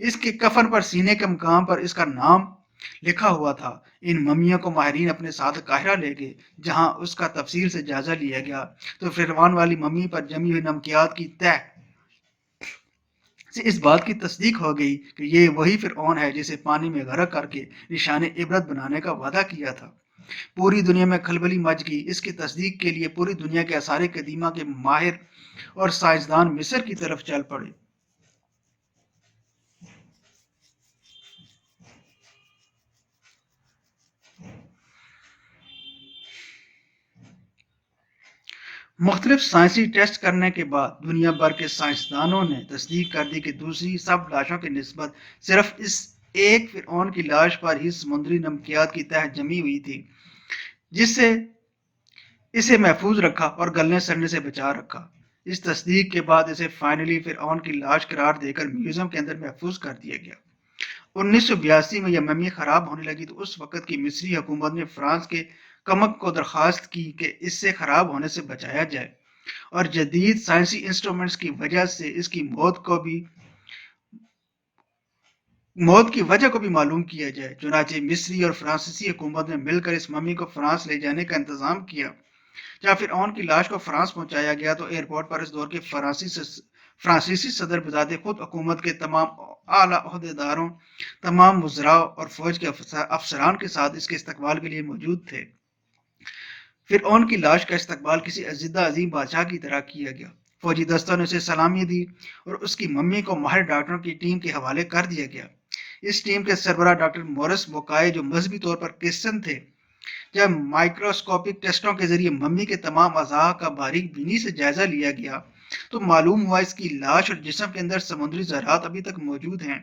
اس کے کفن پر سینے کے مقام پر اس کا نام لکھا ہوا تھا۔ ان ممیوں کو ماہرین اپنے ساتھ قاہرہ لے گئے، جہاں اس کا تفصیل سے جائزہ لیا گیا تو فرعون والی ممی پر جمی ہوئی نمکیات کی تہ سے اس بات کی تصدیق ہو گئی کہ یہ وہی فرعون ہے جسے پانی میں غرق کر کے نشان عبرت بنانے کا وعدہ کیا تھا۔ پوری دنیا میں کھلبلی مچ گئی۔ اس کی تصدیق کے لیے پوری دنیا کے آثار قدیمہ کے ماہر اور سائنسدان مصر کی طرف چل پڑے۔ مختلف سائنسی ٹیسٹ کرنے کے بعد دنیا بھر کے سائنسدانوں نے تصدیق کر دی کہ دوسری سب لاشوں کی نسبت صرف اس ایک فرعون کی لاش پر ہی سمندری نمکیات کی تہ جمی ہوئی تھی، جس سے اسے محفوظ رکھا اور گلنے سڑنے سے بچا رکھا۔ اس تصدیق کے بعد اسے فائنلی فرعون کی لاش قرار دے کر میوزیم کے اندر محفوظ کر دیا گیا۔ 1982 میں یہ ممی خراب ہونے لگی تو اس وقت کی مصری حکومت نے فرانس کے کمک کو درخواست کی کہ اس سے خراب ہونے سے بچایا جائے اور جدید سائنسی انسٹرومنٹس کی وجہ سے اس کی موت کی وجہ کو بھی معلوم کیا جائے۔ چنانچہ مصری اور فرانسیسی حکومت نے مل کر اس ممی کو فرانس لے جانے کا انتظام کیا۔ جب فرعون کی لاش کو فرانس پہنچایا گیا تو ایئرپورٹ پر اس دور کے فرانسیسی صدر بذات خود حکومت کے تمام اعلیٰ عہدیداروں، تمام وزراء اور فوج کے افسران کے ساتھ اس کے استقبال کے لیے موجود تھے۔ فرعون کی لاش کا استقبال کسی عزیزہ عظیم بادشاہ کی طرح کیا گیا۔ فوجی دستوں نے اسے سلامی دی اور اس کی ممی کو ماہر ڈاکٹروں کی ٹیم کے حوالے کر دیا گیا۔ اس ٹیم کے سربراہ ڈاکٹر مورس بوکائے جو مذہبی طور پر کرسچن تھے، جب مائکروسکوپک ٹیسٹوں کے ذریعے ممی کے تمام اعضاء کا باریک بینی سے جائزہ لیا گیا تو معلوم ہوا اس کی لاش اور جسم کے اندر سمندری زراعت ابھی تک موجود ہیں۔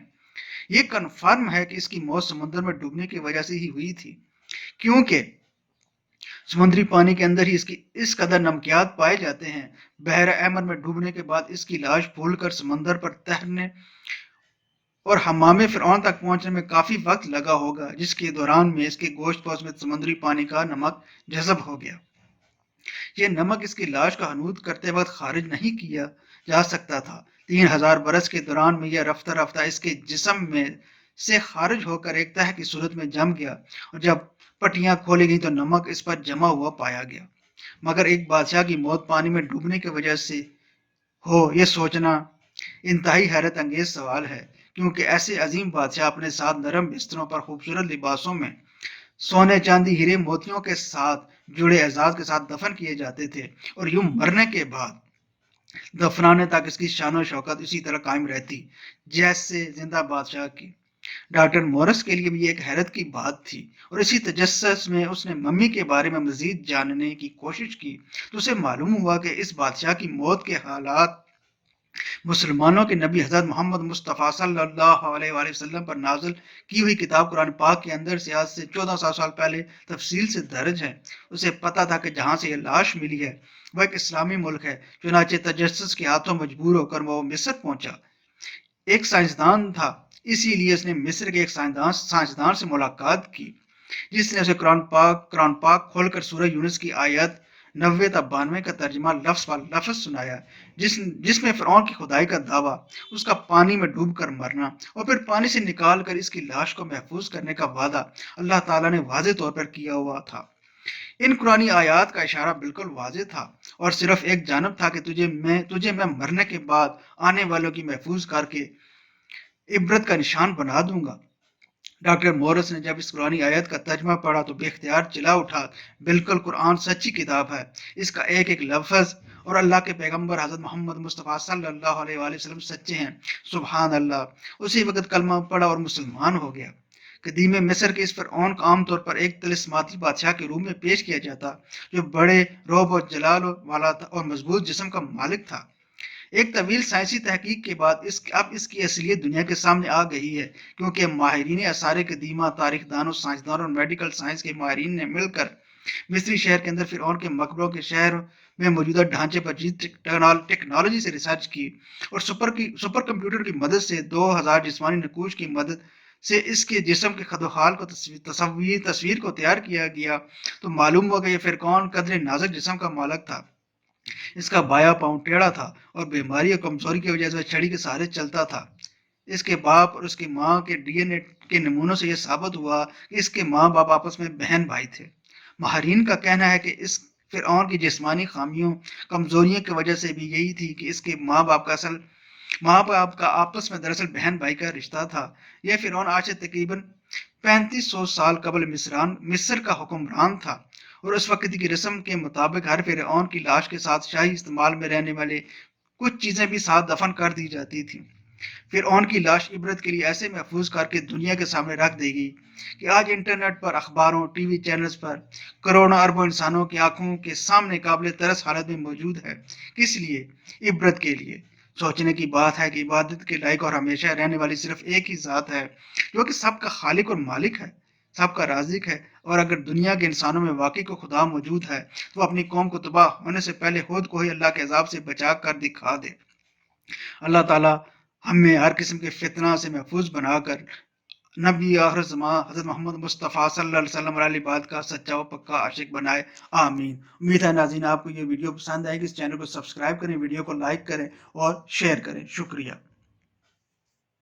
یہ کنفرم ہے کہ اس کی موت سمندر میں ڈوبنے کی وجہ سے ہی ہوئی تھی، کیونکہ سمندری پانی کے اندر ہی اس قدر نمکیات پائے جاتے ہیں۔ بحر احمر میں ڈوبنے کے بعد اس کی لاش پھول کر سمندر پر تیرنے اور حمام فرعون تک پہنچنے میں کافی وقت لگا ہوگا، جس کے دوران میں اس کے گوشت پوش میں سمندری پانی کا نمک جذب ہو گیا۔ یہ نمک اس کی لاش کو حنوط کرتے وقت خارج نہیں کیا جا سکتا تھا۔ 3000 برس کے دوران میں یہ رفتہ رفتہ اس کے جسم میں سے خارج ہو کر ایک تہ کی صورت میں جم گیا اور جب پٹیاں کھولی گئی تو نمک اس پر جمع ہوا پایا گیا۔ مگر ایک بادشاہ کی موت پانی میں ڈوبنے کی وجہ سے ہو، یہ سوچنا انتہائی حیرت انگیز سوال ہے، کیونکہ ایسے عظیم بادشاہ اپنے ساتھ نرم بستروں پر خوبصورت لباسوں میں سونے چاندی ہیرے موتیوں کے ساتھ جڑے اعزاز کے ساتھ دفن کیے جاتے تھے، اور یوں مرنے کے بعد دفنانے تک اس کی شان و شوکت اسی طرح قائم رہتی جیسے زندہ بادشاہ کی۔ ڈاکٹر مورس کے لیے بھی ایک حیرت کی بات تھی، اور اسی تجسس میں اس نے ممی کے بارے میں مزید جاننے کی کوشش کی تو اسے معلوم ہوا کہ اس بادشاہ کی موت کے حالات مسلمانوں کے نبی حضرت محمد مصطفیٰ صلی اللہ علیہ وآلہ وسلم پر نازل کی ہوئی کتاب قرآن پاک کے اندر سے آج سے 1400 سال پہلے تفصیل سے درج ہے۔ اسے پتا تھا کہ جہاں سے یہ لاش ملی ہے وہ ایک اسلامی ملک ہے، چنانچہ تجسس کے ہاتھوں مجبور ہو کر وہ مصر پہنچا۔ ایک سائنسدان تھا، اسی لیے اس نے مصر کے ایک سائنسدان سے ملاقات کی، جس نے اسے قرآن پاک کھول کر سورہ یونس کی آیت 90 تا 92 کا ترجمہ لفظ پر لفظ سنایا، جس میں فرعون کی خدائی کا دعویٰ، اس کا پانی میں ڈوب کر مرنا اور پھر پانی سے نکال کر اس کی لاش کو محفوظ کرنے کا وعدہ اللہ تعالیٰ نے واضح طور پر کیا ہوا تھا۔ ان قرآنی آیات کا اشارہ بالکل واضح تھا اور صرف ایک جانب تھا کہ تجھے میں مرنے کے بعد آنے والوں کی محفوظ کر کے عبرت کا نشان بنا دوں گا۔ ڈاکٹر مورس نے جب اس قرآنی آیت کا ترجمہ پڑھا تو بے اختیار چلا اٹھا، بالکل قرآن سچی کتاب ہے، اس کا ایک ایک لفظ اور اللہ کے پیغمبر حضرت محمد مصطفیٰ صلی اللہ علیہ وآلہ وسلم سچے ہیں، سبحان اللہ۔ اسی وقت کلمہ پڑھا اور مسلمان ہو گیا۔ قدیم مصر کے اس فرعون کو عام طور پر ایک طلسماتی بادشاہ کے روپ میں پیش کیا جاتا، جو بڑے رعب و جلال والا تھا اور مضبوط جسم کا مالک تھا۔ ایک طویل سائنسی تحقیق کے بعد اب اس کی اصلیت دنیا کے سامنے آ گئی ہے، کیونکہ ماہرین آثار قدیمہ، تاریخ دانوں، سائنسدانوں اور میڈیکل سائنس کے ماہرین نے مل کر مصری شہر کے اندر فرعون کے مقبروں کے شہر میں موجودہ ڈھانچے پر ٹیکنالوجی سے ریسرچ کی اور سپر کمپیوٹر کی مدد سے 2000 جسمانی نقوش کی مدد سے اس کے جسم کے خد و خال کو تصویر کو تیار کیا گیا تو معلوم ہوا کہ یہ فرعون قدر نازک جسم کا مالک تھا۔ اس کا بایاں پاؤں ٹیڑھا تھا اور بیماری اور کمزوری کی وجہ سے وہ چھڑی کے سہارے چلتا تھا۔ اس کے باپ اور اس کی ماں کے DNA کے نمونوں سے یہ ثابت ہوا کہ اس کے ماں باپ آپس میں بہن بھائی تھے۔ ماہرین کا کہنا ہے کہ اس فرعون کی جسمانی خامیوں کمزوریوں کی وجہ سے بھی یہی تھی کہ اس کے ماں باپ کا آپس میں دراصل بہن بھائی کا رشتہ تھا۔ یہ فرعون آج سے تقریباً 3500 سال قبل مصر کا حکمران تھا، اور اس وقت کی رسم کے مطابق ہر فرعون کی لاش کے ساتھ شاہی استعمال میں رہنے والے کچھ چیزیں بھی ساتھ دفن کر دی جاتی تھیں۔ فرعون کی لاش عبرت کے لیے ایسے محفوظ کر کے دنیا کے سامنے رکھ دے گی کہ آج انٹرنیٹ پر، اخباروں، ٹی وی چینلز پر کروڑوں اربوں انسانوں کی آنکھوں کے سامنے قابل ترس حالت میں موجود ہے۔ کس لیے؟ عبرت کے لیے۔ سوچنے کی بات ہے کہ عبادت کے لائق اور ہمیشہ رہنے والی صرف ایک ہی ذات ہے جو کہ سب کا خالق اور مالک ہے، سب کا رازق ہے، اور اگر دنیا کے انسانوں میں واقعی کو خدا موجود ہے تو اپنی قوم کو تباہ ہونے سے پہلے خود کو ہی اللہ کے عذاب سے بچا کر دکھا دے۔ اللہ تعالیٰ ہمیں ہر قسم کے فتنہ سے محفوظ بنا کر نبی آخر زمان حضرت محمد مصطفیٰ صلی اللہ علیہ وسلم علیہ بات کا سچا و پکا عاشق بنائے، آمین۔ امید ہے ناظرین آپ کو یہ ویڈیو پسند آئے گی۔ اس چینل کو سبسکرائب کریں، ویڈیو کو لائک کریں اور شیئر کریں۔ شکریہ۔